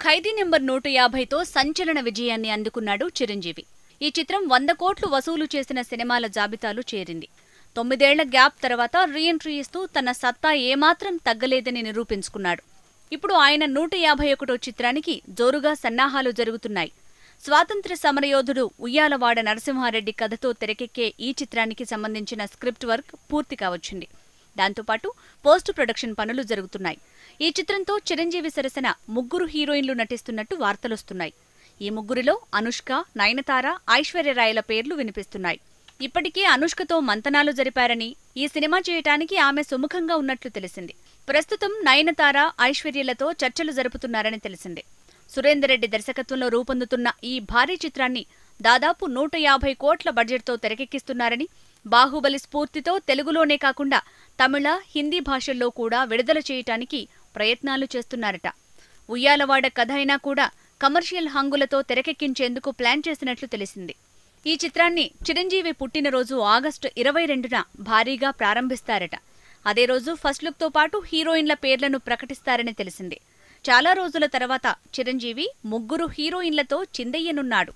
ఖైదీ number 150తో సంచలన విజయాన్ని అందుకున్నాడు చిరంజీవి. ఈ చిత్రం 100 కోట్లు వసూలు చేసిన సినిమాల జాబితాలో చేరింది. 9 ఏళ్ల గ్యాప్ తర్వాత రీ ఎంట్రీ ఇస్తూ తన సత్తా ఏమాత్రం తగ్గలేదని నిరూపించుకున్నాడు. ఇప్పుడు ఆయన 151వ చిత్రానికి జోరుగా సన్నాహాలు జరుగుతున్నాయి. స్వాతంత్ర్య సమరయోధుడు ఉయ్యాలవాడ నరసింహారెడ్డి కథతో తెరకెక్కే ఈ చిత్రానికి సంబంధించిన స్క్రిప్ట్ వర్క్ పూర్తి కావచ్చింది. దాంతోపాటు పోస్ట్ ప్రొడక్షన్ పనులు జరుగుతున్నాయి. ఈ చిత్రంతో చిరంజీవి సరసన 3 హీరోయిన్లు నటిస్తున్నట్టు వార్తలొస్తున్నాయి. ఈ ముగ్గురిలో అనుష్క, నయనతార, ఐశ్వర్యరాయల పేర్లు వినిపిస్తున్నాయి. ఇప్పటికే అనుష్కతో మంతనాలు జరిపారని, ఈ సినిమా చేయటానికి ఆమె సుముఖంగా ఉన్నట్లు తెలిసింది. ప్రస్తుతం నయనతార, ఐశ్వర్యలతో చర్చలు జరుపుతున్నారని తెలిసింది. సురేందర్ రెడ్డి దర్శకత్వంలో రూపొందుతున్న ఈ భారీ చిత్రాన్ని దాదాపు 150 కోట్ల బడ్జెట్తో తెరకెక్కిస్తున్నారని, బాహుబలి స్ఫూర్తితో తెలుగులోనే కాకుండా తమిళ, హిందీ భాషల్లో కూడా విడుదల చేయటానికి ప్రయత్నాలు చేస్తున్నారట. ఉయ్యాలవాడ కథ అయినా కూడా కమర్షియల్ హంగులతో తెరకెక్కించేందుకు ప్లాన్ చేసినట్లు తెలిసింది. ఈ చిత్రాన్ని చిరంజీవి పుట్టినరోజు ఆగస్టు 22న భారీగా ప్రారంభిస్తారట. అదే రోజు ఫస్ట్ లుక్తో పాటు హీరోయిన్ల పేర్లను ప్రకటిస్తారని తెలిసింది. చాలా రోజుల తర్వాత చిరంజీవి 3 హీరోయిన్లతో చిందయ్యనున్నాడు.